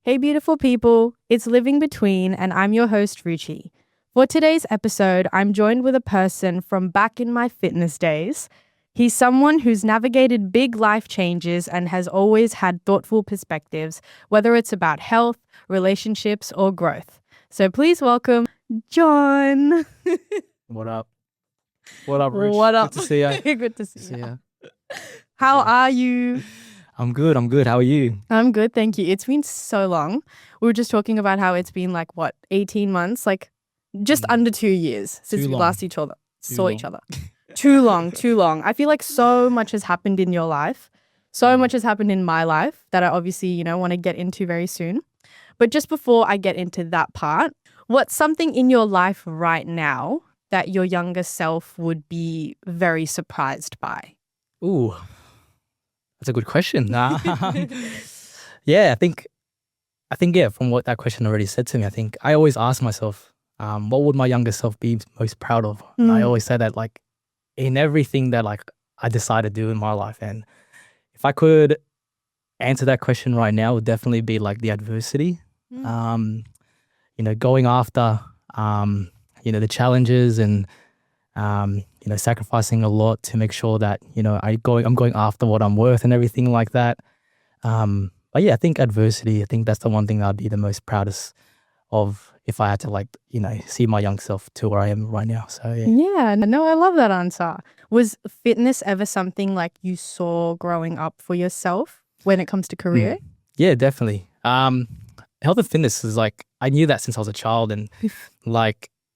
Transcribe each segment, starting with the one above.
Hey, beautiful people, it's Living Between, and I'm your host, Ruchi. For today's episode, I'm joined with a person from back in my fitness days. He's someone who's navigated big life changes and has always had thoughtful perspectives, whether it's about health, relationships, or growth. So please welcome John. What up? What up, Rich? What up? Good to see you. Good to see you. you. How are you? I'm good. How are you? I'm good, thank you. It's been so long. We were just talking about how it's been 18 months, just under 2 years since Too we long. last saw each other. Too long. I feel like so much has happened in your life. So much has happened in my life that I obviously, want to get into very soon. But just before I get into that part, what's something in your life right now that your younger self would be very surprised by? Ooh, that's a good question. Yeah, I think from what that question already said to me, I think I always ask myself, what would my younger self be most proud of? And I always say that in everything that I decide to do in my life. And if I could answer that question right now, it would definitely be the adversity. Going after the challenges and sacrificing a lot to make sure that I'm going after what I'm worth and everything like that. But yeah, I think adversity. I think that's the one thing I'd be the most proudest of if I had to see my young self to where I am right now. So yeah. Yeah, no, I love that answer. Was fitness ever something you saw growing up for yourself when it comes to career? Yeah, definitely. Health and fitness is I knew that since I was a child, and I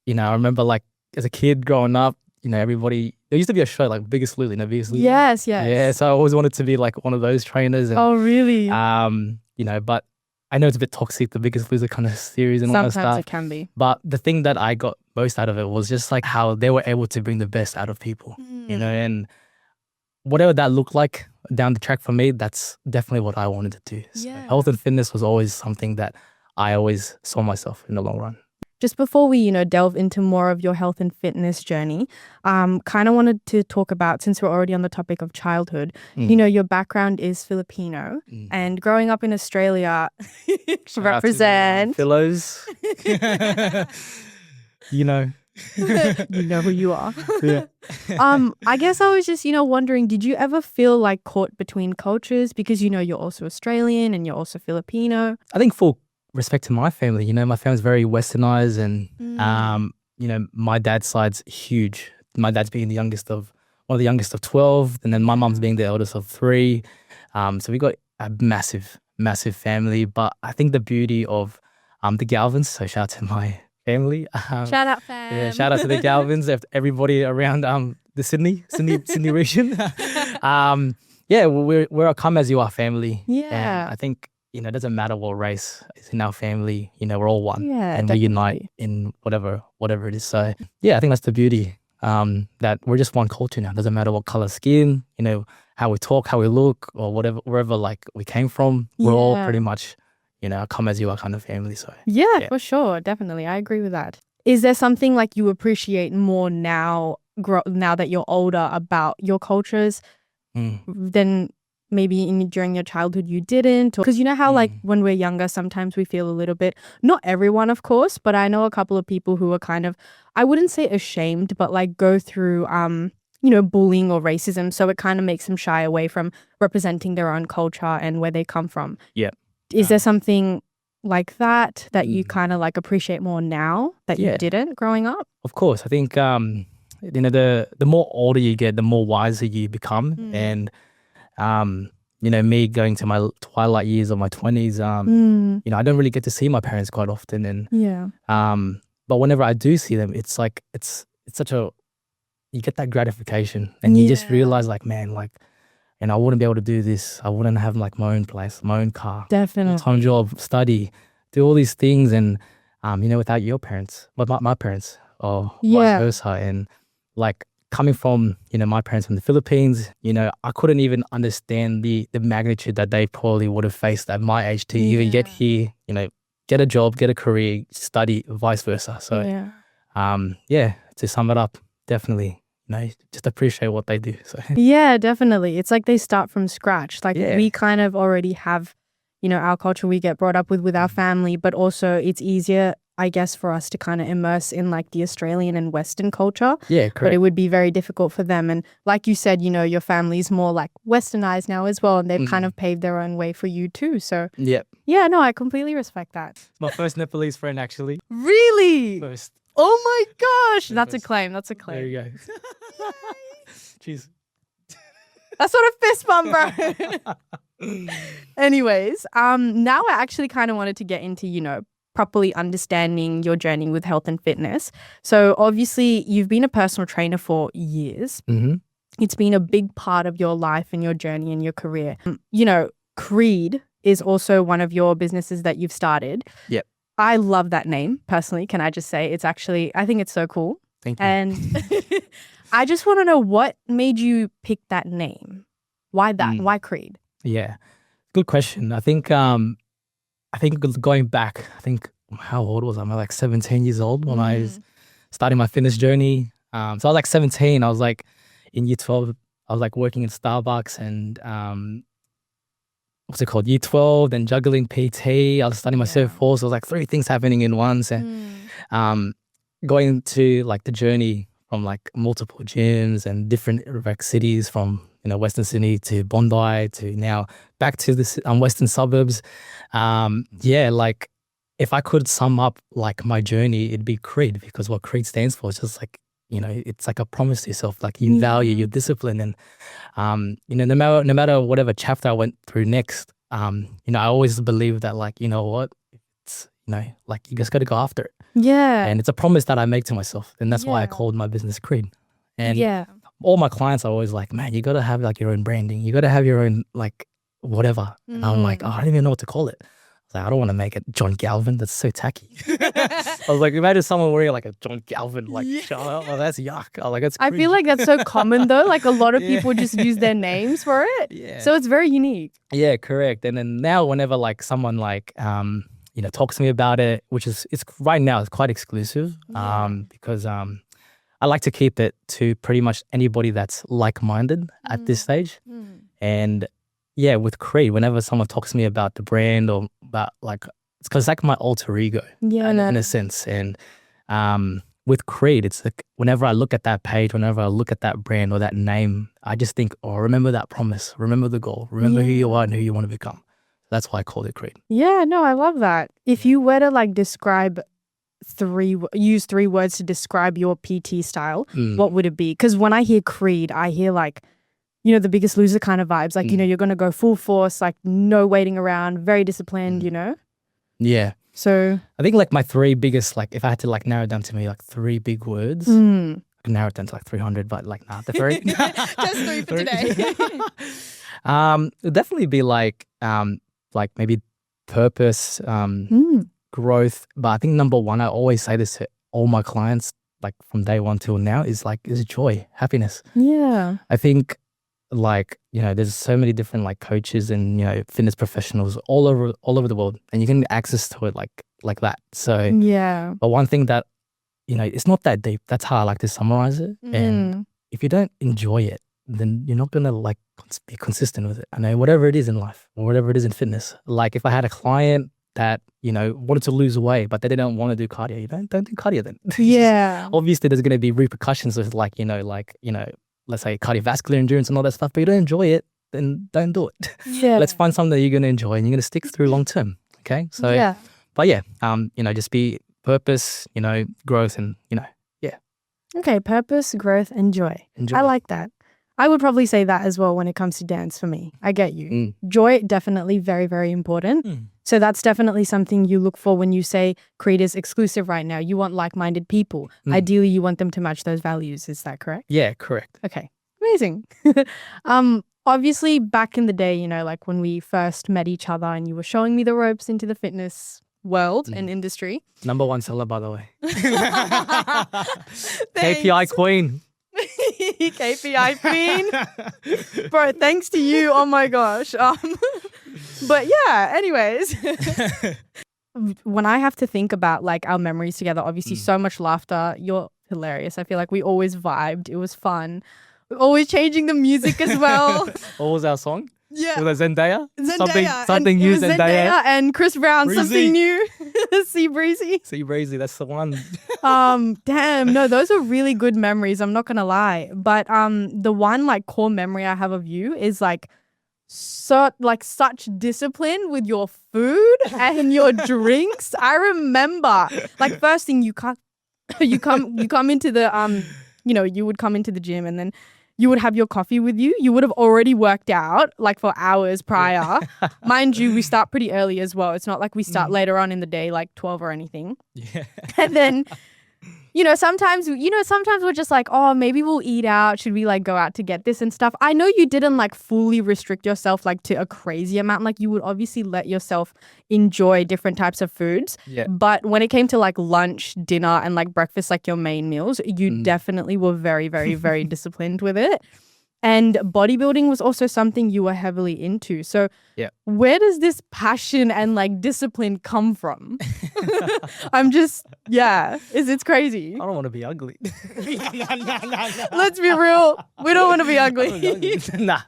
remember as a kid growing up, everybody, there used to be a show Biggest Loser, Biggest Loser. Yes. Yeah, so I always wanted to be one of those trainers. And, oh, really? But I know it's a bit toxic, the Biggest Loser kind of series and all that stuff. Sometimes it can be. But the thing that I got most out of it was just how they were able to bring the best out of people, and whatever that looked like down the track for me, that's definitely what I wanted to do. So health and fitness was always something that I always saw myself in the long run. Just before we, delve into more of your health and fitness journey, kind of wanted to talk about, since we're already on the topic of childhood, your background is Filipino, and growing up in Australia, represent. Philos. You know who you are. Yeah. I guess I was just, wondering, did you ever feel caught between cultures? Because, you're also Australian and you're also Filipino. I think for respect to my family, my family's very westernized, and my dad's side's huge. My dad's being one of the youngest of 12, and then my mum's being the eldest of 3. So we got a massive family. But I think the beauty of the Galvins, so shout out to my family. Shout out, fam. Yeah, shout out to the Galvins, everybody around the Sydney region. Yeah, we're a come as you are family. Yeah. And I think it doesn't matter what race is in our family. We're all one, Yeah, and definitely. we unite in whatever it is. So yeah, I think that's the beauty. That we're just one culture now. Doesn't matter what color skin, how we talk, how we look, or whatever, wherever we came from. We're all pretty much, come as you are kind of family. So Yeah, for sure. Definitely. I agree with that. Is there something you appreciate more now that you're older about your cultures than maybe during your childhood you didn't? Because you know how when we're younger, sometimes we feel a little bit, not everyone, of course, but I know a couple of people who are kind of, I wouldn't say ashamed, but go through, bullying or racism. So it kind of makes them shy away from representing their own culture and where they come from. Yeah. Is there something like that you kind of appreciate more now that you didn't growing up? Of course. I think, the more older you get, the more wiser you become. And, me going to my twilight years of my 20s, I don't really get to see my parents quite often. And, but whenever I do see them, it's it's such you get that gratification, and you just realize man, I wouldn't be able to do this. I wouldn't have my own place, my own car, Definitely. full-time job, study, do all these things. And, without your parents, my parents, or vice versa. And coming from, my parents from the Philippines, I couldn't even understand the magnitude that they probably would have faced at my age to even get here, get a job, get a career, study, vice versa. So, to sum it up, definitely, just appreciate what they do. So Yeah, definitely. It's they start from scratch. Yeah. We kind of already have, our culture we get brought up with our family, but also it's easier, I guess, for us to kind of immerse in like the Australian and Western culture. Yeah, correct. But it would be very difficult for them. And like you said, your family's more like westernized now as well. And they've kind of paved their own way for you too. So Yep. yeah, no, I completely respect that. My first Nepalese friend, actually. Really? First. Oh my gosh. Yeah, That's a first. claim. That's a There claim. you go. Jeez. That's not a fist bump, bro. Anyways, now I actually kind of wanted to get into, properly understanding your journey with health and fitness. So obviously you've been a personal trainer for years. Mm-hmm. It's been a big part of your life and your journey and your career. Creed is also one of your businesses that you've started. Yep. I love that name personally. Can I just say I think it's so cool. Thank you. And I just want to know what made you pick that name. Why that? Why Creed? Yeah, good question. I think going back, how old was I? I'm like 17 years old when I was starting my fitness journey. So I was like 17. I was like in year 12. I was like working in Starbucks and what's it called? Year 12, then juggling PT. I was studying my Cert 4. So it was like 3 things happening in once. And going to like the journey from like multiple gyms and different like cities from Western Sydney to Bondi to now back to the western suburbs. Like if I could sum up like my journey, it'd be Creed, because what Creed stands for is just like, it's like a promise to yourself, like you value your discipline. And, no matter whatever chapter I went through next, I always believe that like, what, it's, like you just got to go after it. Yeah. And it's a promise that I make to myself. And that's why I called my business Creed. And all my clients are always like, man, you got to have like your own branding. You got to have your own like whatever. And I'm like, I don't even know what to call it. I don't want to make it John Galvin. That's so tacky. I was like, imagine someone wearing like a John Galvin shirt. Oh, that's yuck. That's I feel like that's so common though. Like a lot of people just use their names for it. Yeah. So it's very unique. Yeah, correct. And then now whenever like someone like talks to me about it, which is right now it's quite exclusive. Because I like to keep it to pretty much anybody that's like-minded at this stage. And yeah, with Creed, whenever someone talks to me about the brand or about like, it's because like my alter ego in a sense. And with Creed, it's like whenever I look at that page, whenever I look at that brand or that name, I just think, remember that promise, remember the goal, remember who you are and who you want to become. That's why I called it Creed. Yeah, no, I love that. If you were to like use 3 words to describe your PT style, what would it be? Because when I hear Creed, I hear like, the Biggest Loser kind of vibes. Like, you're going to go full force, like no waiting around, very disciplined, Yeah. So I think like my 3 biggest, like if I had to like narrow it down to me, like 3 big words, I could narrow it down to like 300, but like, nah, the 3. Just 3 for today. It'd definitely be like maybe purpose, growth. But I think number 1, I always say this to all my clients, like from day 1 till now, is joy, happiness. Yeah. I think like, there's so many different like coaches and, fitness professionals all over the world, and you can get access to it like that. So yeah. But one thing that, it's not that deep. That's how I like to summarize it. And if you don't enjoy it, then you're not going to like be consistent with it. I know whatever it is in life or whatever it is in fitness. Like if I had a client that, wanted to lose weight, but they didn't want to do cardio, don't do cardio then. Yeah. Obviously there's going to be repercussions with like, let's say cardiovascular endurance and all that stuff, but you don't enjoy it, then don't do it. Yeah. Let's find something that you're going to enjoy and you're going to stick through long term. Okay. So, yeah. But yeah, just be purpose, growth and, yeah. Okay. Purpose, growth, and joy. Enjoy. I like that. I would probably say that as well when it comes to dance for me. I get you. Joy, definitely very, very important. So that's definitely something you look for when you say Creed is exclusive right now. You want like-minded people. Ideally, you want them to match those values. Is that correct? Yeah, correct. Okay. Amazing. Obviously, back in the day, like when we first met each other and you were showing me the ropes into the fitness world and industry. Number 1 seller, by the way. KPI queen. KPI queen. Bro, thanks to you. Oh my gosh. But yeah, anyways. When I have to think about like our memories together, obviously so much laughter. You're hilarious. I feel like we always vibed. It was fun. We're always changing the music as well. What was our song? Yeah. Was it Zendaya? Zendaya. Something and it new, was Zendaya. and Chris Brown, Breezy. something new. Sea Breezy. See, Breezy, that's the one. Damn, no, those are really good memories, I'm not gonna lie. But the one like core memory I have of you is like such discipline with your food and your drinks. I remember like first thing you come into the you would come into the gym and then you would have your coffee with you. You would have already worked out like for hours prior. Mind you, we start pretty early as well. It's not like we start later on in the day, like 12 or anything. Yeah. And then, sometimes we're just like, oh, maybe we'll eat out. Should we like go out to get this and stuff? I know you didn't like fully restrict yourself like to a crazy amount. Like you would obviously let yourself enjoy different types of foods. Yeah. But when it came to like lunch, dinner and like breakfast, like your main meals, you definitely were very, very, very disciplined with it. And bodybuilding was also something you were heavily into. So where does this passion and like discipline come from? It's crazy. I don't want to be ugly. Let's be real. We don't want to be ugly. Nah.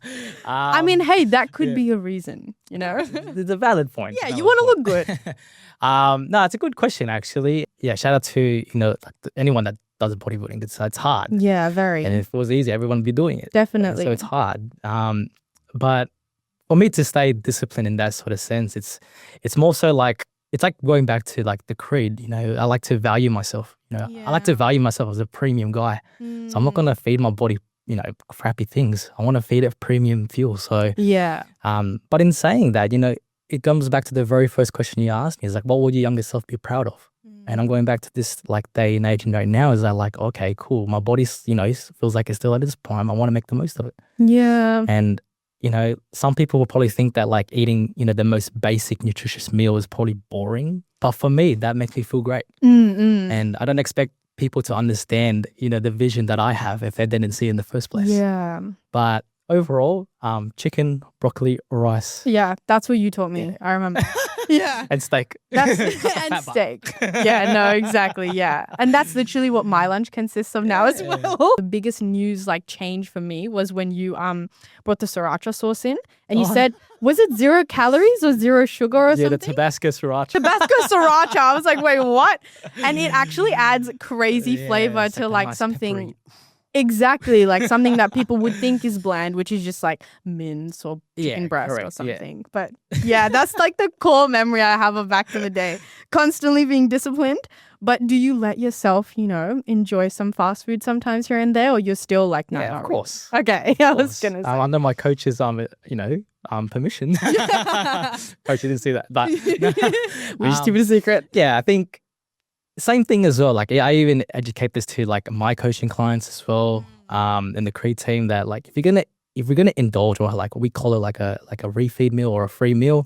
I mean, hey, that could be a reason, It's a valid point. Yeah, you want to look good. No, it's a good question, actually. Yeah, shout out to, anyone that does bodybuilding. It's hard. Yeah, very. And if it was easy, everyone would be doing it. Definitely. So it's hard. But for me to stay disciplined in that sort of sense, it's more so like, it's like going back to like the creed, I like to value myself, I like to value myself as a premium guy. So I'm not going to feed my body, crappy things. I want to feed it premium fuel. So, but in saying that, it comes back to the very first question you asked me is like, what would your younger self be proud of? And I'm going back to this like day and age and right now is that like, okay, cool. My body, feels like it's still at its prime. I want to make the most of it. Yeah. And, some people will probably think that like eating, the most basic nutritious meal is probably boring. But for me, that makes me feel great. And I don't expect people to understand, the vision that I have if they didn't see it in the first place. Yeah. But overall, chicken, broccoli, rice. Yeah, that's what you taught me. Yeah. I remember. Yeah. And steak. And steak. Yeah, no, exactly. Yeah. And that's literally what my lunch consists of now as well. The biggest news like change for me was when you brought the sriracha sauce in and you said, was it 0 calories or 0 sugar or something? Yeah, the Tabasco sriracha. Tabasco sriracha. I was like, wait, what? And it actually adds crazy flavor to like nice something. peppery. Exactly, like something that people would think is bland, which is just like mince or chicken breast or correct, something. But yeah, that's like the core memory I have of back in the day. Constantly being disciplined. But do you let yourself, enjoy some fast food sometimes here and there, or you're still like, no, Yeah, of course. Okay, I was gonna say. Under my coach's permission. Coach didn't see that, but we just keep it a secret. Yeah, I think same thing as well. Like I even educate this to like my coaching clients as well, and the Creed team that like if we're gonna indulge or like we call it like a refeed meal or a free meal,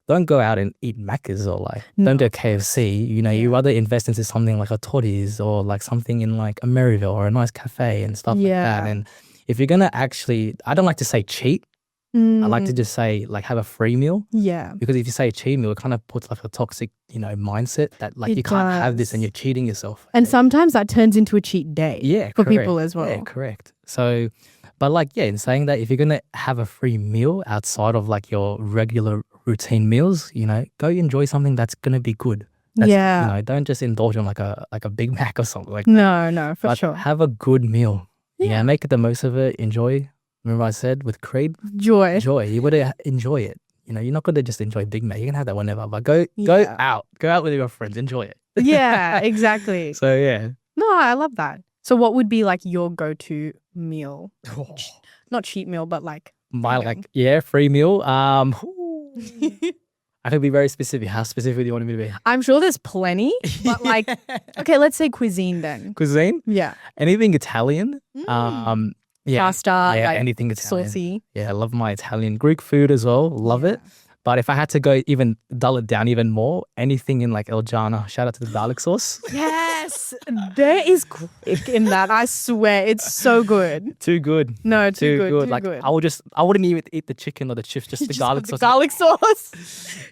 don't go out and eat Macca's or like don't go KFC. You rather invest into something like a Toddy's or like something in like a Maryville or a nice cafe and stuff like that. And if you're gonna actually, I don't like to say cheat. I like to just say like have a free meal. Yeah. Because if you say cheat meal, it kind of puts like a toxic, mindset that like you can't have this and you're cheating yourself. And sometimes that turns into a cheat day for people as well. Yeah, correct. So, but like, in saying that, if you're going to have a free meal outside of like your regular routine meals, go enjoy something that's going to be good. Don't just indulge in like a Big Mac or something like that. No, for sure. Have a good meal. Yeah, make it the most of it. Enjoy. Remember I said with Creed? Joy. You got to enjoy it. You're not going to just enjoy Big Mac. You can have that whenever, but go out. Go out with your friends. Enjoy it. Yeah, exactly. So, yeah. No, I love that. So what would be like your go-to meal? Not cheat meal, but like... free meal. I could be very specific. How specific do you want me to be? I'm sure there's plenty, but like... Okay, let's say cuisine then. Cuisine? Yeah. Anything Italian. Pasta, like anything Italian. Saucy. Yeah, I love my Italian. Greek food as well. Love it. But if I had to go even dull it down even more, anything in like El Jana, shout out to the garlic sauce. Yes, there is Greek in that. I swear, it's so good. Too good. No, too good. Too like good. I wouldn't even eat the chicken or the chips, just the garlic sauce. Garlic sauce.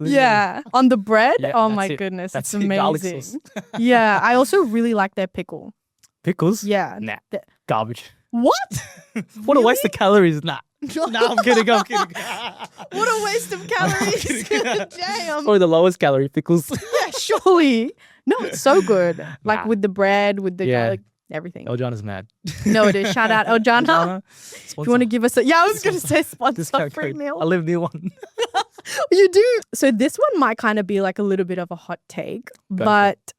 Yeah, on the bread. Yeah, oh my it. goodness, That's it's it, garlic amazing. sauce. Yeah, I also really like their pickle. Pickles? Yeah. Nah, garbage. What? What a waste of calories. Nah. No, I'm kidding. I'm kidding. What a waste of calories. Damn. Probably the lowest calorie pickles. Yeah, surely. No, it's so good. Like Nah. with the bread, with the Yeah. garlic, everything. Eljana's mad. No, it is. Shout out Eljana. If you want to give us a... Yeah, I was going to say sponsor discount free code. meal. I live near one. You do. So this one might kind of be like a little bit of a hot take, Go for but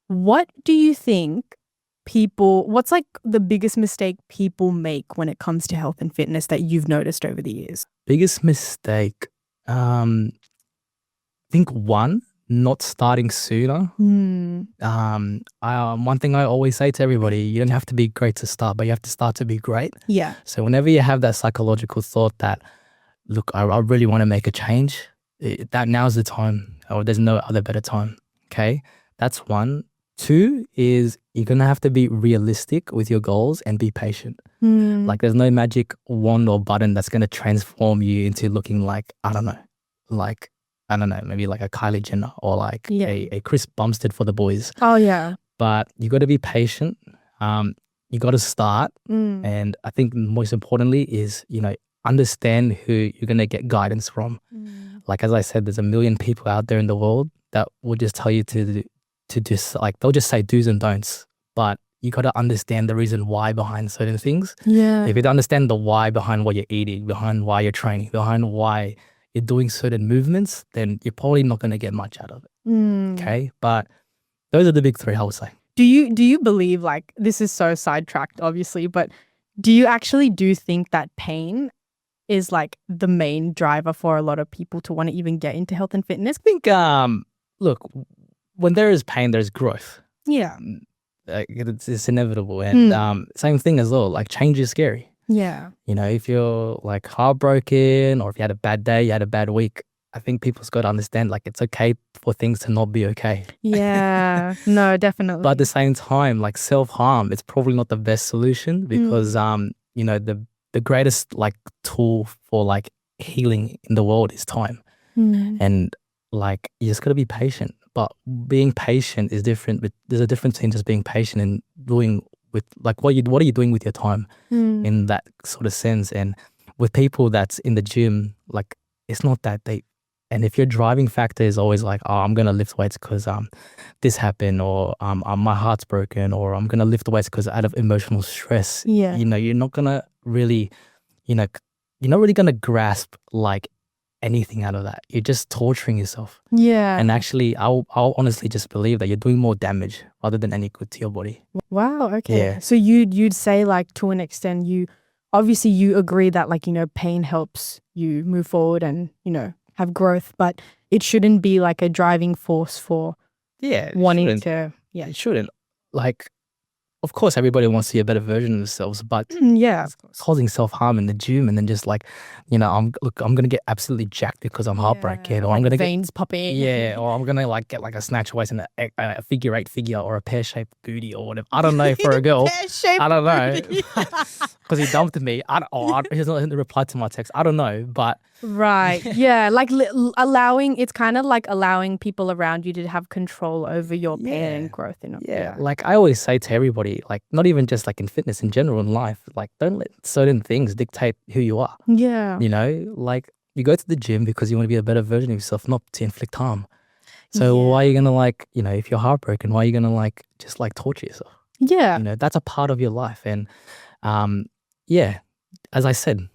what do you think what's like the biggest mistake people make when it comes to health and fitness that you've noticed over the years? Biggest mistake. I think one, not starting sooner. One thing I always say to everybody, you don't have to be great to start, but you have to start to be great. Yeah. So whenever you have that psychological thought that, look, I really want to make a change, that now's the time, or there's no other better time. Okay. That's one. Two is you're going to have to be realistic with your goals and be patient. Like there's no magic wand or button that's going to transform you into looking like, I don't know, maybe like a Kylie Jenner or like a Chris Bumstead for the boys. Oh, yeah. But you got to be patient. You got to start. And I think most importantly is, understand who you're going to get guidance from. Like, as I said, there's a million people out there in the world that will just tell you to just like, they'll just say do's and don'ts, but you got to understand the reason why behind certain things. Yeah. If you don't understand the why behind what you're eating, behind why you're training, behind why you're doing certain movements, then you're probably not going to get much out of it. Okay. But those are the big three, I would say. Do you believe, like, this is so sidetracked, obviously, but do you actually think that pain is like the main driver for a lot of people to want to even get into health and fitness? I think, look, when there is pain, there's growth. Yeah. It's inevitable. And same thing as well, like change is scary. Yeah. If you're like heartbroken or if you had a bad day, you had a bad week, I think people's got to understand like it's okay for things to not be okay. Yeah. No, definitely. But at the same time, like self-harm, it's probably not the best solution because, the greatest like tool for like healing in the world is time. And like, you just got to be patient. But being patient is different. But there's a difference between just being patient and doing with like what are you doing with your time in that sort of sense. And with people that's in the gym, like it's not that deep. And if your driving factor is always like, oh, I'm gonna lift weights because this happened, or my heart's broken, or I'm gonna lift weights because out of emotional stress, you're not gonna really, you're not really gonna grasp like anything out of that. You're just torturing yourself. Yeah. And actually, I'll honestly just believe that you're doing more damage rather than any good to your body. Wow. Okay. Yeah. So you'd say, like, to an extent, you agree that, like, pain helps you move forward and have growth, but it shouldn't be like a driving force for wanting to. Yeah. It shouldn't. Like, of course, everybody wants to be a better version of themselves, but yeah, causing self-harm in the gym and then just like, I'm going to get absolutely jacked because I'm heartbroken, or like I'm going to veins popping. Yeah, or I'm going to like get like a snatch waist and a figure 8 figure or a pear-shaped booty or whatever. I don't know for a girl. Pear-shaped I don't know. booty. Because he dumped me. He's not replied to my text. I don't know, but... Right. Yeah. Like it's kind of like allowing people around you to have control over your pain and growth. Yeah. Like I always say to everybody, like not even just like in fitness, in general in life, like don't let certain things dictate who you are. Yeah. Like you go to the gym because you want to be a better version of yourself, not to inflict harm. So why are you going to like, if you're heartbroken, why are you going to like just like torture yourself? Yeah. That's a part of your life. And as I said,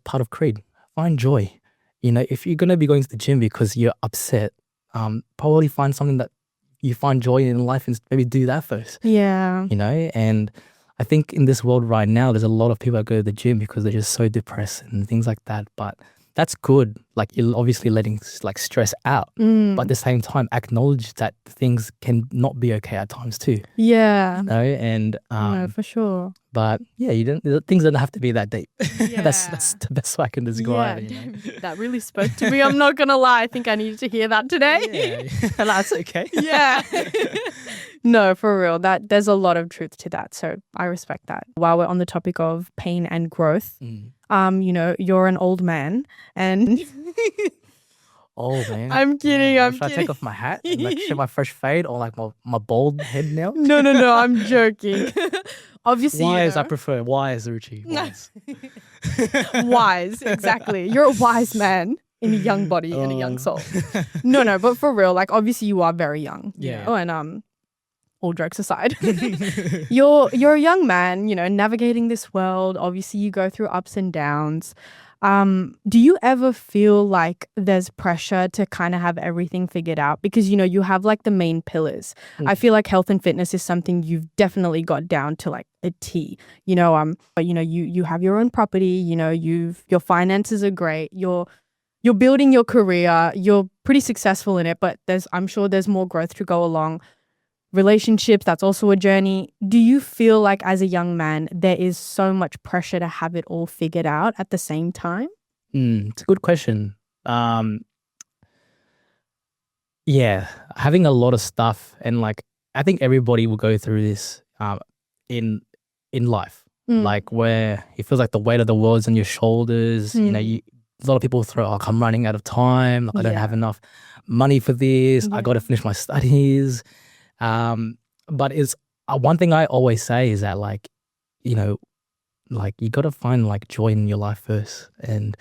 part of Creed. Find joy. If you're going to be going to the gym because you're upset, probably find something that you find joy in life and maybe do that first. Yeah. And I think in this world right now, there's a lot of people that go to the gym because they're just so depressed and things like that. But that's good. Like you're obviously letting like stress out, but at the same time, acknowledge that things can not be okay at times too. Yeah. And no, for sure. But things don't have to be that deep. Yeah. That's the best way I can describe it. That really spoke to me. I'm not gonna lie. I think I needed to hear that today. Yeah. That's okay. Yeah. No, for real. There's a lot of truth to that. So I respect that. While we're on the topic of pain and growth, you're an old man and Oh man. I'm kidding. Should I take off my hat and like show my fresh fade or like my bald head now? No, I'm joking. Obviously, Wise, I prefer wise, Ruchi. Wise. wise, exactly. You're a wise man in a young body and a young soul. No, but for real, like obviously you are very young. You know? And all jokes aside, you're a young man, you know, navigating this world. Obviously you go through ups and downs. Do you ever feel like there's pressure to kind of have everything figured out? Because, you know, you have like the main pillars. I feel like health and fitness is something you've definitely got down to like a T, you know, but you know, you have your own property, you know, your finances are great. You're building your career. You're pretty successful in it, but I'm sure there's more growth to go along. Relationships, that's also a journey. Do you feel like as a young man, there is so much pressure to have it all figured out at the same time? It's a good question. Yeah, having a lot of stuff, and like I think everybody will go through this in life, like where it feels like the weight of the world's on your shoulders. You know, a lot of people throw, like, I'm running out of time. Like, I don't have enough money for this. I got to finish my studies. But it's one thing I always say is that, like, you know, like you got to find like joy in your life first. And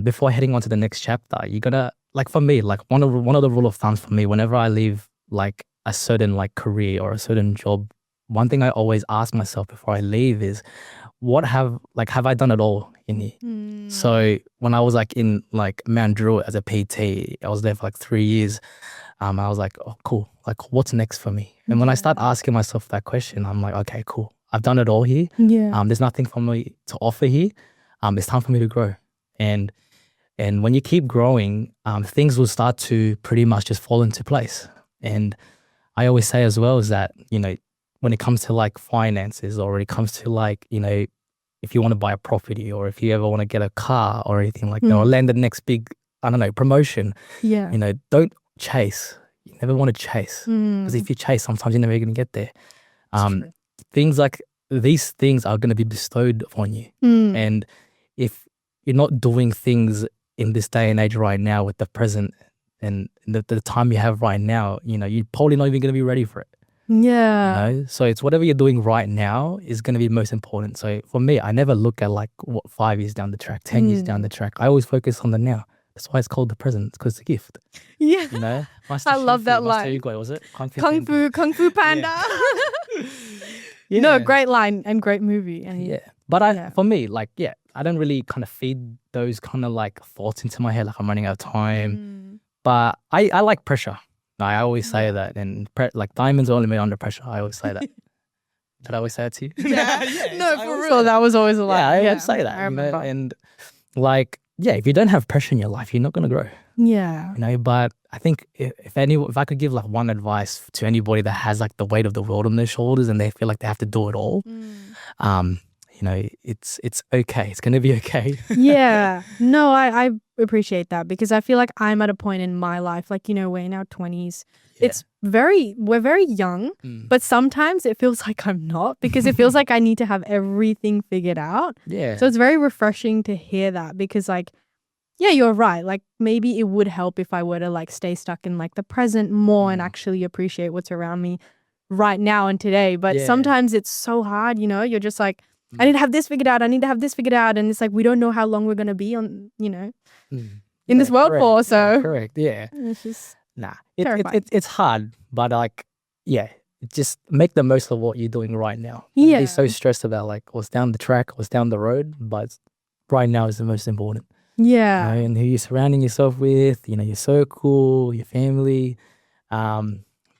before heading on to the next chapter, you got to, like, for me, like one of the rule of thumbs for me, whenever I leave like a certain like career or a certain job, one thing I always ask myself before I leave is, have I done it all in here? So when I was like in like Mount Druitt as a PT, I was there for like 3 years. I was like, oh, cool. Like, what's next for me? And when I start asking myself that question, I'm like, okay, cool. I've done it all here. Yeah. There's nothing for me to offer here. It's time for me to grow. And when you keep growing, things will start to pretty much just fall into place. And I always say as well is that, you know, when it comes to like finances, or when it comes to like, you know, if you want to buy a property, or if you ever want to get a car or anything like that, or land the next big, I don't know, promotion, you know, don't chase. You never want to chase, because if you chase, sometimes you're never going to get there. Things like these things are going to be bestowed upon you. And if you're not doing things in this day and age right now with the present and the time you have right now, you know, you're probably not even going to be ready for it. Yeah. You know? So it's whatever you're doing right now is going to be most important. So for me, I never look at like what 5 years down the track, 10 years down the track. I always focus on the now. That's why it's called the present, because it's a gift. Yeah. You know? I love that line. Was it? Kung Fu Panda. No, great line and great movie. And but for me, like, I don't really kind of feed those kind of like thoughts into my head, like I'm running out of time. But I like pressure. I always say that, and like diamonds are only made under pressure. I always say that. Did I always say it to you? No, for real. That was always a line. I would say that. I remember. And like, if you don't have pressure in your life, you're not going to grow. Yeah. You know, but I think if I could give like one advice to anybody that has like the weight of the world on their shoulders and they feel like they have to do it all, you know, it's okay. It's going to be okay. Yeah. No, I appreciate that, because I feel like I'm at a point in my life, like, you know, we're in our 20s. We're very young, but sometimes it feels like I'm not, because it feels like I need to have everything figured out. Yeah. So it's very refreshing to hear that, because like, yeah, you're right. Like maybe it would help if I were to like stay stuck in like the present more and actually appreciate what's around me right now and today. But sometimes it's so hard, you know, you're just like, I need to have this figured out. I need to have this figured out. And it's like, we don't know how long we're going to be on, you know, in this world for. So correct. Yeah. It's just it's hard, but like, just make the most of what you're doing right now. Yeah. Don't be so stressed about like what's down the track, what's down the road, but right now is the most important. Yeah. You know, and who you're surrounding yourself with, you know, your circle, your family. But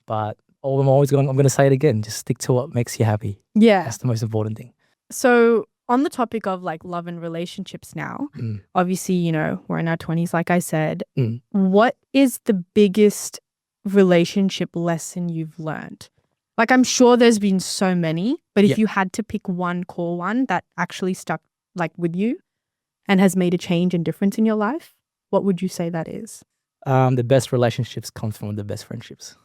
I'm going to say it again, just stick to what makes you happy. Yeah. That's the most important thing. So on the topic of like love and relationships now, obviously, you know, we're in our 20s, like I said. What is the biggest relationship lesson you've learned? Like, I'm sure there's been so many, but if you had to pick one core one that actually stuck like with you and has made a change and difference in your life, what would you say that is? The best relationships comes from the best friendships.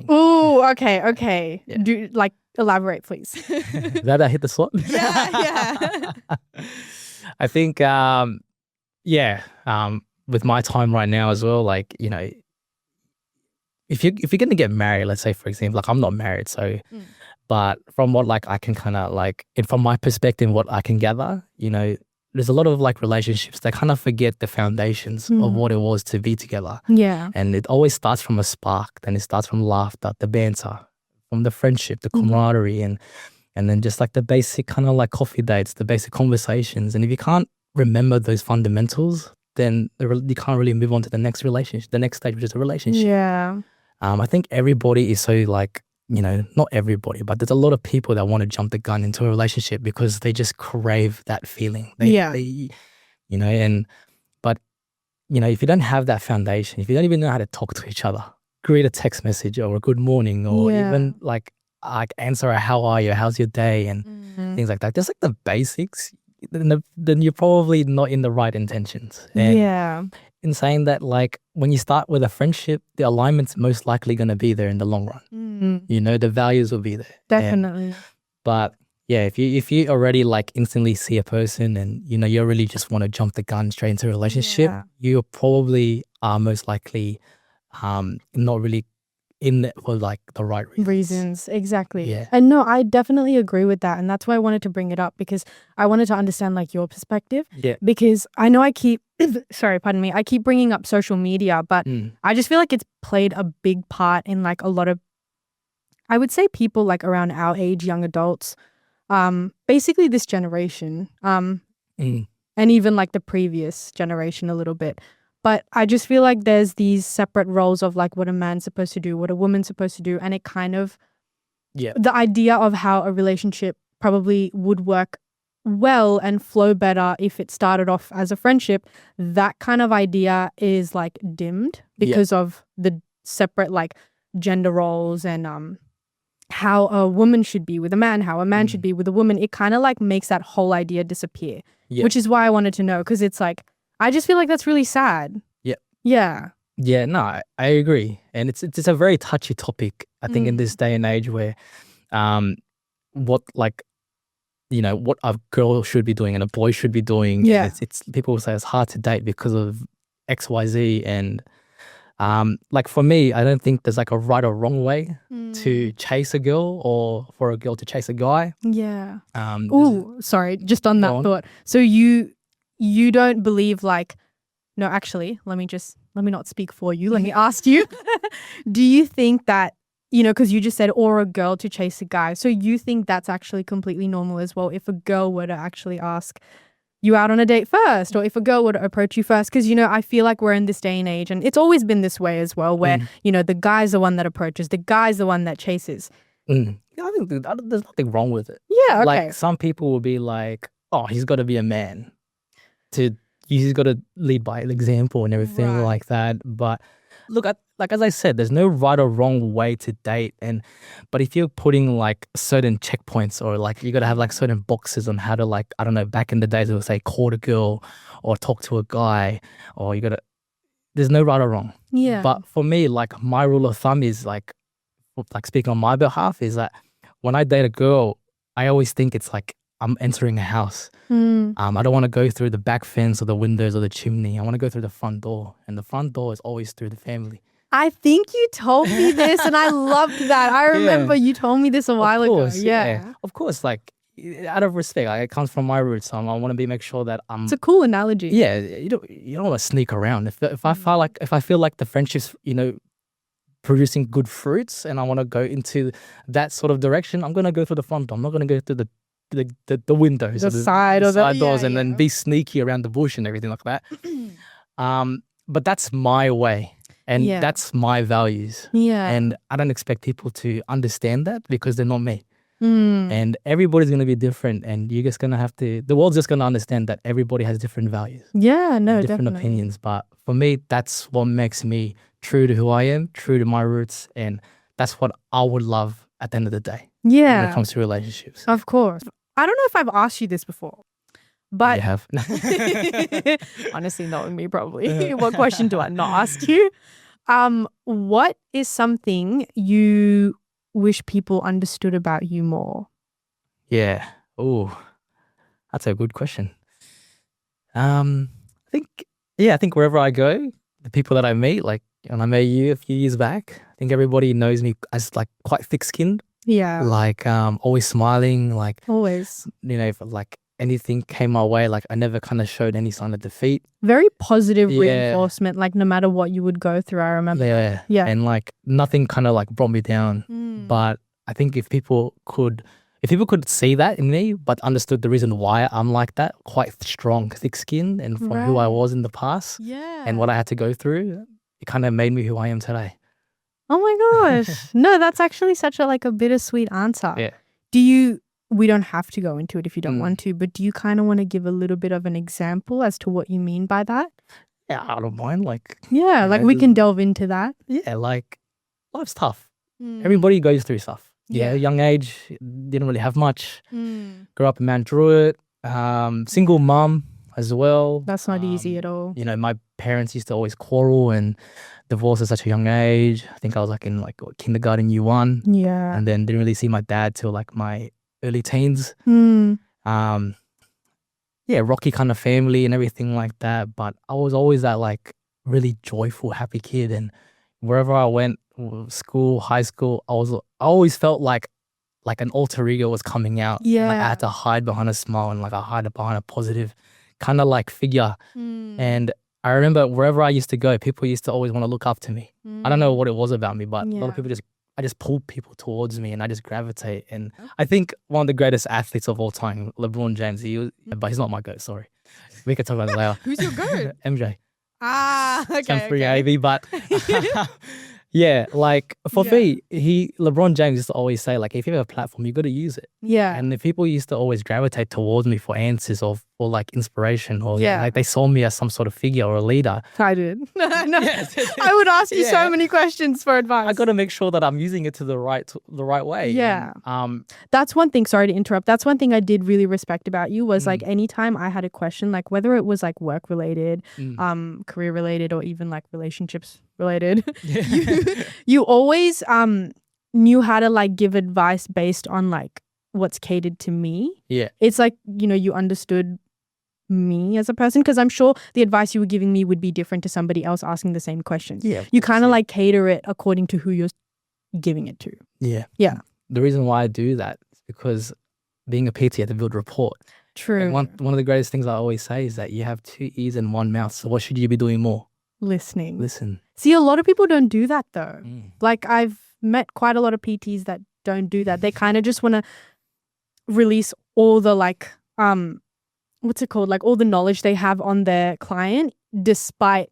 Oh, okay. Yeah. Do like elaborate, please. That I hit the slot. Yeah. I think, with my time right now as well, like, you know, if you're going to get married, let's say for example, like I'm not married, so, But from what like I can kind of like, and from my perspective, what I can gather, there's a lot of like relationships that kind of forget the foundations of what it was to be together. Yeah. And it always starts from a spark, then it starts from laughter, the banter, from the friendship, the camaraderie, and then just like the basic kind of like coffee dates, the basic conversations. And if you can't remember those fundamentals, then you can't really move on to the next relationship, the next stage, which is a relationship. Yeah. I think everybody is so like, not everybody, but there's a lot of people that want to jump the gun into a relationship because they just crave that feeling. But if you don't have that foundation, if you don't even know how to talk to each other, create a text message or a good morning, or even like answer a how are you, how's your day, and things like that, just like the basics, then you're probably not in the right intentions. And in saying that, like when you start with a friendship, the alignment's most likely going to be there in the long run. The values will be there. Definitely. But yeah, if you already like instantly see a person and you really just want to jump the gun straight into a relationship, you probably are most likely not really in it for like the right reasons. Exactly. Yeah. And no, I definitely agree with that, and that's why I wanted to bring it up, because I wanted to understand like your perspective. Yeah. Because I know I keep sorry, pardon me, I keep bringing up social media, but I just feel like it's played a big part in like a lot of, I would say, people like around our age, young adults, basically this generation, and even like the previous generation a little bit. But I just feel like there's these separate roles of like what a man's supposed to do, what a woman's supposed to do. And it kind of, the idea of how a relationship probably would work well and flow better if it started off as a friendship, that kind of idea is like dimmed because of the separate like gender roles and how a woman should be with a man, how a man should be with a woman. It kind of like makes that whole idea disappear, which is why I wanted to know, because it's like, I just feel like that's really sad. Yeah. Yeah, no, I agree. And it's a very touchy topic, I think, in this day and age where what a girl should be doing and a boy should be doing. Yeah. And it's people say it's hard to date because of XYZ. And like for me, I don't think there's like a right or wrong way to chase a girl or for a girl to chase a guy. Yeah. Sorry, just on that thought. So you don't believe like, no, actually, let me not speak for you. Let me ask you, do you think that, because you just said, or a girl to chase a guy. So you think that's actually completely normal as well if a girl were to actually ask you out on a date first, or if a girl were to approach you first? Because, I feel like we're in this day and age, and it's always been this way as well, where, the guy's the one that approaches, the guy's the one that chases. Yeah, I think there's nothing wrong with it. Yeah, okay. Like some people will be like, oh, he's got to be a man he's got to lead by example and everything like that. But look, as I said, there's no right or wrong way to date. But if you're putting like certain checkpoints, or like you got to have like certain boxes on how to, like, I don't know, back in the days it would say court a girl or talk to a guy, or there's no right or wrong. Yeah. But for me, like my rule of thumb is like speaking on my behalf, is that when I date a girl, I always think it's like I'm entering a house. I don't want to go through the back fence or the windows or the chimney. I want to go through the front door, and the front door is always through the family. I think you told me this, and I loved that. I remember you told me this a while ago. Yeah. Of course, like out of respect, like, it comes from my roots. So I want to make sure that I'm. It's a cool analogy. Yeah, you don't want to sneak around. If I feel like the friendship's producing good fruits, and I want to go into that sort of direction, I'm gonna go through the front door. I'm not gonna go through the windows, the side doors, and then be sneaky around the bush and everything like that. But that's my way, and that's my values. Yeah. And I don't expect people to understand that because they're not me. And everybody's gonna be different, and you're just gonna have to. The world's just gonna understand that everybody has different values. Yeah, no, different definitely. opinions. But for me, that's what makes me true to who I am, true to my roots, and that's what I would love at the end of the day. Yeah. When it comes to relationships. Of course. I don't know if I've asked you this before, but you have. Honestly, knowing me, probably. What question do I not ask you? What is something you wish people understood about you more? Yeah. Oh, that's a good question. I think wherever I go, the people that I meet, like when I met you a few years back, I think everybody knows me as like quite thick-skinned. Yeah. Like always smiling, like Always. if like anything came my way, like I never kind of showed any sign of defeat. Very positive Yeah. reinforcement, like no matter what you would go through, I remember. Yeah. Yeah. And like nothing kind of like brought me down. But I think if people could see that in me, but understood the reason why I'm like that, quite strong, thick skin, and from who I Right. was in the past Yeah. and what I had to go through, it kind of made me who I am today. Oh my gosh. No, that's actually such a bittersweet answer. Yeah. We don't have to go into it if you don't Mm. want to, but do you kind of want to give a little bit of an example as to what you mean by that? Yeah, I don't mind. Like, Yeah, like we can delve into that. yeah, like life's tough. Everybody goes through stuff. Yeah, young age, didn't really have much. Grew up in Mount Druitt, single mum as well. That's not easy at all. My parents used to always quarrel and divorce at such a young age. I think I was like in kindergarten, year 1. Yeah. And then didn't really see my dad till like my early teens. Yeah, rocky kind of family and everything like that. But I was always that like really joyful, happy kid. And wherever I went, school, high school, I always felt like an alter ego was coming out. Yeah. Like I had to hide behind a smile and like I hide behind a positive kind of like figure. And I remember wherever I used to go, people used to always want to look up to me. I don't know what it was about me, but a lot of people I just pulled people towards me and I just gravitate. And I think one of the greatest athletes of all time, LeBron James, but he's not my GOAT, sorry. We could talk about it later. Who's your GOAT? MJ. Okay. Free AV, but yeah, like for me, LeBron James used to always say, like, if you have a platform, you got to use it. Yeah. And the people used to always gravitate towards me for answers or for like inspiration or like they saw me as some sort of figure or a leader. I did. No. I would ask you so many questions for advice. I got to make sure that I'm using it to the right way. Yeah. And, that's one thing, sorry to interrupt. That's one thing I did really respect about you was like anytime I had a question, like whether it was like work related, career related, or even like relationships related, you always knew how to like give advice based on like what's catered to me. Yeah. It's like, you understood me as a person, because I'm sure the advice you were giving me would be different to somebody else asking the same questions. Yeah. You kind of like cater it according to who you're giving it to. Yeah. Yeah. The reason why I do that is because being a PT, you have to build rapport. True. And one of the greatest things I always say is that you have 2 ears and 1 mouth. So what should you be doing more? Listening. Listen. See, a lot of people don't do that though. Like I've met quite a lot of PTs that don't do that. They kind of just want to release all the like, what's it called? Like all the knowledge they have on their client, despite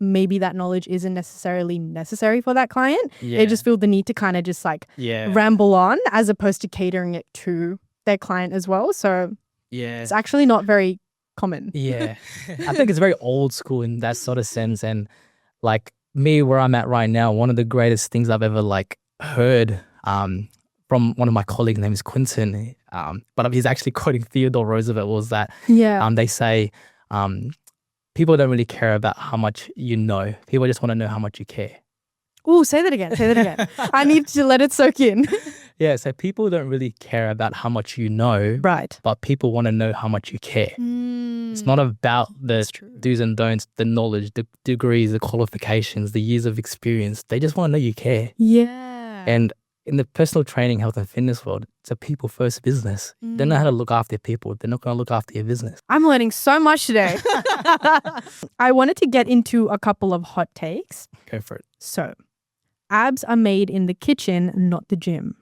maybe that knowledge isn't necessarily necessary for that client. Yeah. They just feel the need to kind of just like ramble on as opposed to catering it to their client as well. So it's actually not very common. Yeah. I think it's very old school in that sort of sense. And like me, where I'm at right now, one of the greatest things I've ever like heard from one of my colleagues, name is Quinton, but he's actually quoting Theodore Roosevelt, was that they say people don't really care about how much you know. People just want to know how much you care. Oh, say that again. I need to let it soak in. Yeah, so people don't really care about how much you know. Right. But people want to know how much you care. It's not about the do's and don'ts, the knowledge, the degrees, the qualifications, the years of experience. They just want to know you care. Yeah. And in the personal training, health and fitness world, it's a people first business. They know how to look after people. They're not going to look after your business. I'm learning so much today. I wanted to get into a couple of hot takes. Go for it. So, abs are made in the kitchen, not the gym.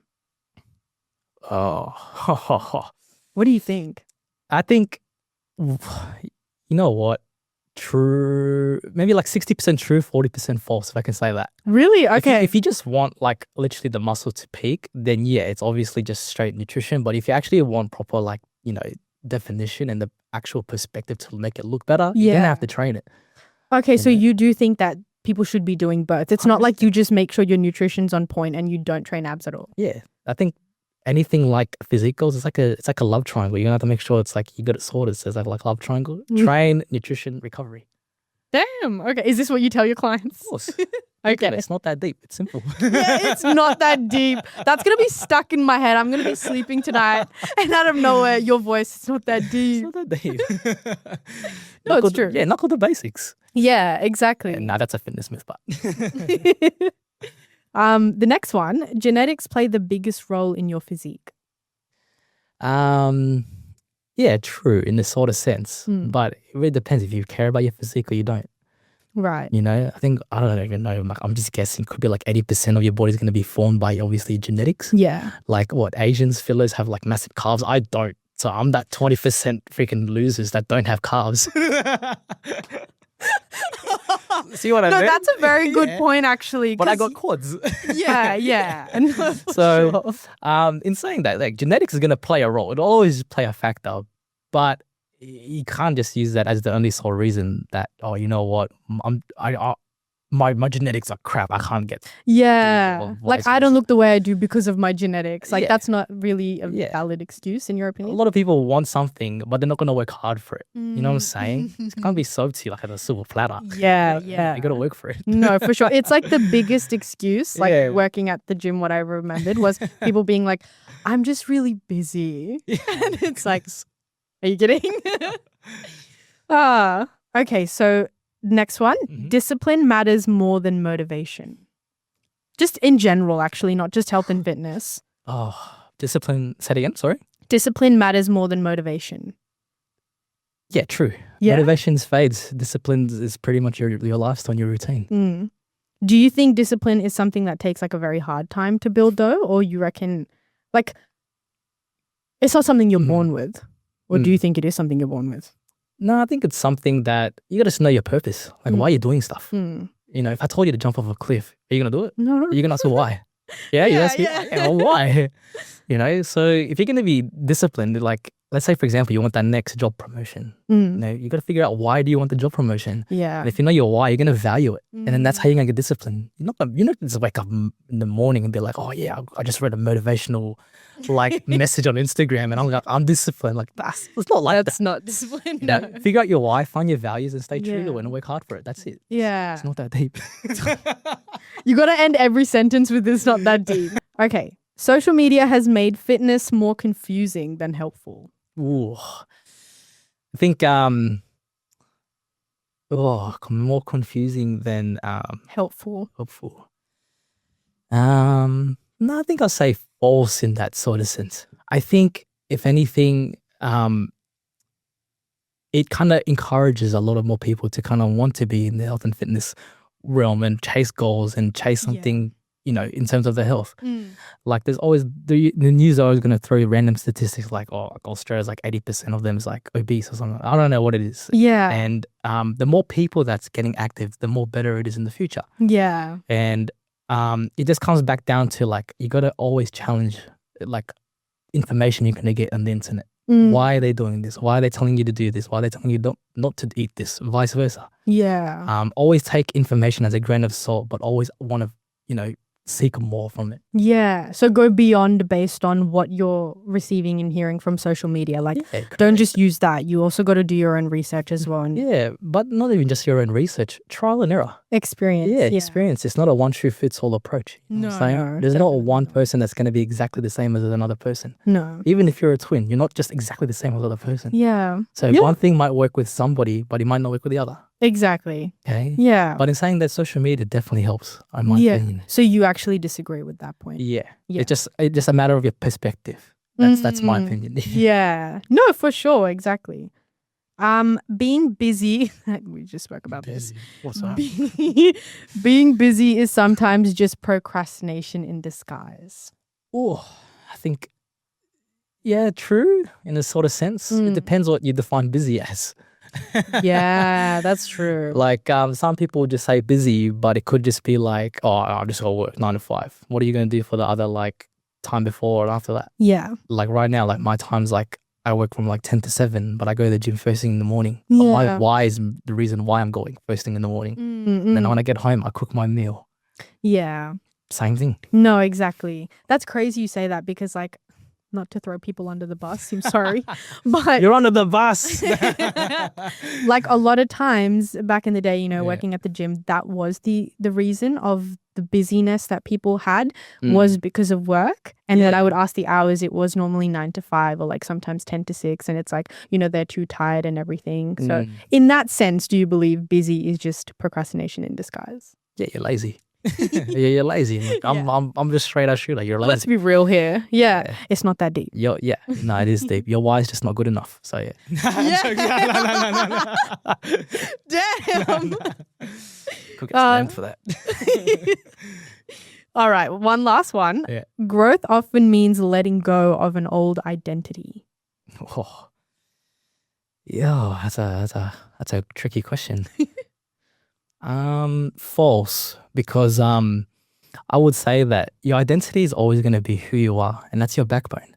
Oh. What do you think? I think, you know what? True. Maybe like 60% true, 40% false, if I can say that. Really? Okay. If you just want like literally the muscle to peak, then yeah, it's obviously just straight nutrition. But if you actually want proper like, definition and the actual perspective to make it look better, you're going to have to train it. Okay, so you do think that people should be doing both. It's not like you just make sure your nutrition's on point and you don't train abs at all. Yeah. I think anything like physique goes, it's like a love triangle. You're gonna have to make sure it's like you got it sorted. So it's like love triangle. Train, nutrition, recovery. Damn. Okay. Is this what you tell your clients? Of course. Okay. It's not that deep. It's simple. Yeah, it's not that deep. That's gonna be stuck in my head. I'm gonna be sleeping tonight, and out of nowhere, your voice, it's not that deep. It's not that deep. No, it's true. Yeah, knuckle the basics. Yeah, exactly. Nah, that's a fitness myth, but The next one, genetics play the biggest role in your physique. Yeah, true in this sort of sense. But it really depends if you care about your physique or you don't. Right. You know, I think, I don't even know, I'm just guessing, could be like 80% of your body's going to be formed by obviously genetics. Yeah. Like what, Asians, fillers have like massive calves. I don't. So I'm that 20% freaking losers that don't have calves. See what I mean? No, that's a very good point actually. But I got quads. Yeah. No, so in saying that, like genetics is going to play a role. It'll always play a factor. But you can't just use that as the only sole reason that, oh, you know what, my genetics are crap. I can't get. Yeah. Like I don't look the way I do because of my genetics. Like that's not really a valid excuse in your A opinion. lot of people want something, but they're not going to work hard for it. You know what I'm saying? It can't be sold to you like a silver platter. Yeah. You got to work for it. No, for sure. It's like the biggest excuse, like working at the gym, what I remembered was people being like, I'm just really busy. And it's like, are you kidding? Okay, so next one. Discipline matters more than motivation. Just in general, actually, not just health and fitness. Oh, discipline. Say it again, sorry. Discipline matters more than motivation. Yeah, true. Yeah. Motivation fades. Discipline is pretty much your lifestyle and your routine. Do you think discipline is something that takes like a very hard time to build though? Or you reckon like it's not something you're born with? Or do you think it is something you're born with? No, I think it's something that you got to know your purpose. Like why you're doing stuff. You know, if I told you to jump off a cliff, are you going to do it? No. Are you going to ask me why? You ask me, well, why? You know, so if you're going to be disciplined, like let's say, for example, you want that next job promotion. You know, you got to figure out why do you want the job promotion. Yeah. And if you know your why, you're going to value it. And then that's how you're going to get disciplined. You're not just wake up in the morning and be like, oh yeah, I just read a motivational like message on Instagram and I'm disciplined. Like it's not like that's not discipline. You know, figure out your why, find your values and stay true to it and work hard for it. That's it. Yeah. It's not that deep. You got to end every sentence with it's not that deep. Okay. Social media has made fitness more confusing than helpful. Ooh. I think more confusing than helpful. No, I think I'll say false in that sort of sense. I think if anything, it kind of encourages a lot of more people to kind of want to be in the health and fitness realm and chase goals and chase something, you know, in terms of their health. Like there's always, the news is always going to throw random statistics like, oh, Australia's like 80% of them is like obese or something. I don't know what it is. Yeah. And the more people that's getting active, the more better it is in the future. Yeah. And it just comes back down to like, you got to always challenge like information you're going to get on the internet. Why are they doing this? Why are they telling you to do this? Why are they telling you not to eat this? Vice versa. Yeah. Always take information as a grain of salt, but always want to, you know, seek more from it. Yeah. So go beyond based on what you're receiving and hearing from social media. Like don't just use that. You also got to do your own research as well. And but not even just your own research. Trial and error. Experience. Experience. It's not a one shoe fits all approach. You know what I'm saying? There's not one person that's going to be exactly the same as another person. No. Even if you're a twin, you're not just exactly the same as the other person. Yeah. So one thing might work with somebody, but it might not work with the other. Exactly. Okay. Yeah. But in saying that, social media definitely helps, in my opinion. So you actually disagree with that point? Yeah. It's just a matter of your perspective. That's my opinion. Yeah. No, for sure. Exactly. Being busy. We just spoke about this. What's that? Being busy is sometimes just procrastination in disguise. Oh, I think. Yeah, true. In a sort of sense, it depends what you define busy as. Yeah, that's true. Like some people just say busy, but it could just be like, oh, I just got to work 9 to 5. What are you going to do for the other like time before and after that? Yeah. Like right now, like my time's like I work from like 10 to 7, but I go to the gym first thing in the morning. Yeah. My why is the reason why I'm going first thing in the morning. Then when I get home, I cook my meal. Yeah. Same thing. No, exactly. That's crazy you say that because like, not to throw people under the bus, I'm sorry, but you're under the bus. Like a lot of times back in the day, you know, working at the gym, that was the reason of the busyness that people had was because of work. And when I would ask the hours, it was normally 9 to 5 or like sometimes 10 to 6. And it's like, you know, they're too tired and everything. So in that sense, do you believe busy is just procrastination in disguise? Yeah, you're lazy. Yeah, you're lazy. Like, Yeah. I'm just straight out shooter. You're Let's lazy. be real here. Yeah, Yeah. it's not that deep. No, it is deep. Your why is just not good enough. So yeah. Yeah. Damn. Could get slammed for that. All right, one last one. Yeah. Growth often means letting go of an old identity. Oh. Yeah, that's a tricky question. False, because I would say that your identity is always going to be who you are, and that's your backbone.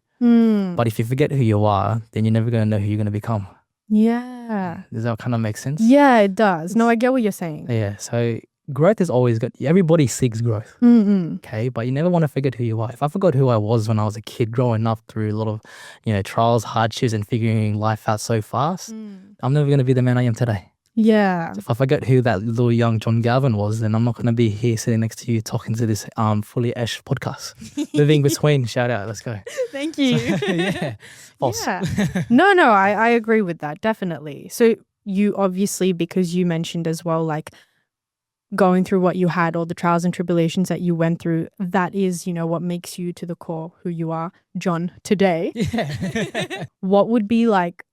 But if you forget who you are, then you're never going to know who you're going to become. Yeah. Does that kind of make sense? Yeah, it does. No, I get what you're saying. Yeah. So growth is always good. Everybody seeks growth. Okay, but you never want to forget who you are. If I forgot who I was when I was a kid, growing up through a lot of, trials, hardships, and figuring life out so fast, I'm never going to be the man I am today. Yeah. So if I forget who that little young John Galvin was, then I'm not going to be here sitting next to you talking to this Fully Ash podcast. Living between, shout out, let's go. Thank you. Yeah. False. Yeah. No, I agree with that, definitely. So you obviously, because you mentioned as well, like going through what you had, all the trials and tribulations that you went through, that is, what makes you to the core who you are, John, today. Yeah. What would be like,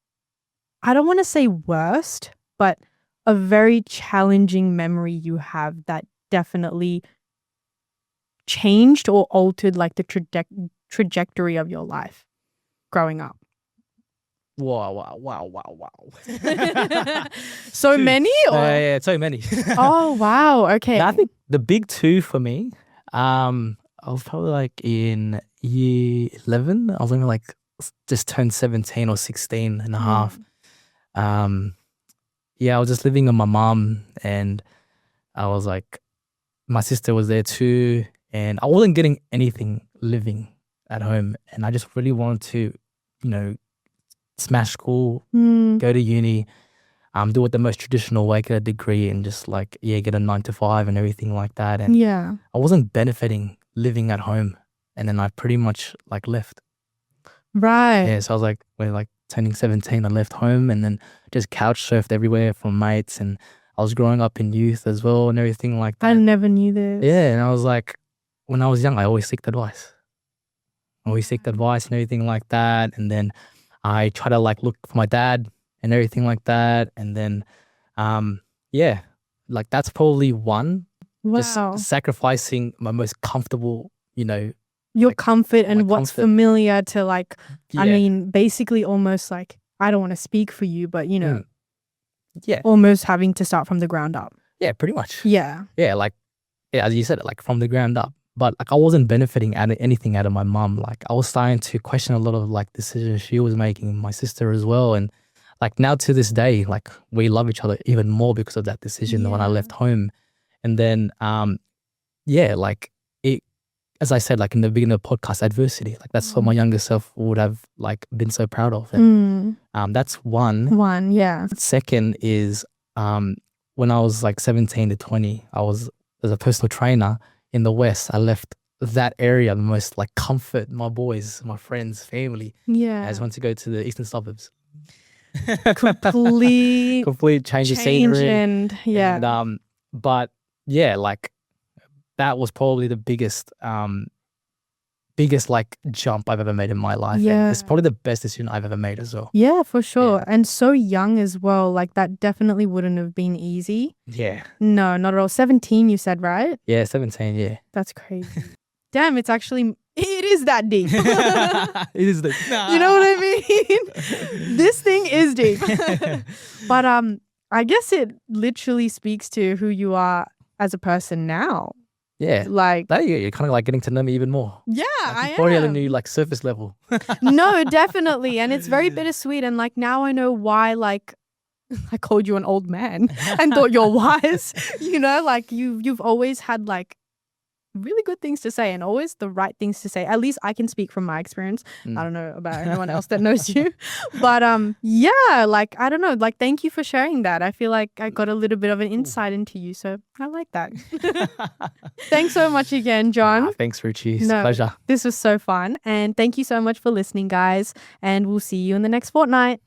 I don't want to say worst, but a very challenging memory you have that definitely changed or altered like the trajectory of your life growing up? Wow. So many? Or? Yeah, so many. Oh, wow. Okay. Now, I think the big two for me, I was probably like in year 11. I was only like just turned 17 or 16 and a half. Yeah, I was just living with my mom, and I was like, my sister was there too, and I wasn't getting anything living at home, and I just really wanted to, smash school, go to uni, do it the most traditional way, get a degree, and just like, get a 9 to 5 and everything like that. And yeah, I wasn't benefiting living at home, and then I pretty much like left. Right. Yeah, so I was like, when like turning 17, I left home and then just couch surfed everywhere from mates, and I was growing up in youth as well and everything like that. I never knew this. Yeah, and I was like, when I was young, I always seeked advice. And everything like that. And then I try to like look for my dad and everything like that. And then, like that's probably one. Wow. Just sacrificing my most comfortable, your like, comfort and my what's comfort. familiar to like, Yeah. I mean, basically almost like, I don't want to speak for you, but Yeah. almost having to start from the ground up. Yeah, pretty much. Yeah. Yeah, like, as you said, like from the ground up. But like I wasn't benefiting anything out of my mom. Like I was starting to question a lot of like decisions she was making, my sister as well. And like now to this day, like we love each other even more because of that decision than when I left home. And then, like it, as I said, like in the beginning of the podcast, adversity, like that's what my younger self would have like been so proud of. And that's one. One, yeah. Second is when I was like 17 to 20, I was as a personal trainer in the West. I left that area, the most like comfort, my boys, my friends, family. Yeah. I just went to go to the eastern suburbs. Complete change of scenery. And yeah. And, but yeah, like that was probably the biggest like jump I've ever made in my life. Yeah. And it's probably the best decision I've ever made as well. Yeah, for sure. Yeah. And so young as well. Like that definitely wouldn't have been easy. Yeah. No, not at all. 17, you said, right? Yeah, 17, yeah. That's crazy. Damn, it is that deep. It is the You know what I mean? This thing is deep. But I guess it literally speaks to who you are as a person now. Yeah. Like, You're kind of like getting to know me even more. yeah, Like, I you've probably am. had a new like surface level. No, definitely. And it's very bittersweet. And like now I know why like I called you an old man and thought you're wise. Like you've always had like really good things to say and always the right things to say. At least I can speak from my experience. I don't know about anyone else that knows you. But yeah, like I don't know, like thank you for sharing that. I feel like I got a little bit of an insight into you, so I like that. Thanks so much again, John. Thanks, Ruchi. It's No. a pleasure. This was so fun, and thank you so much for listening, guys, and we'll see you in the next fortnight.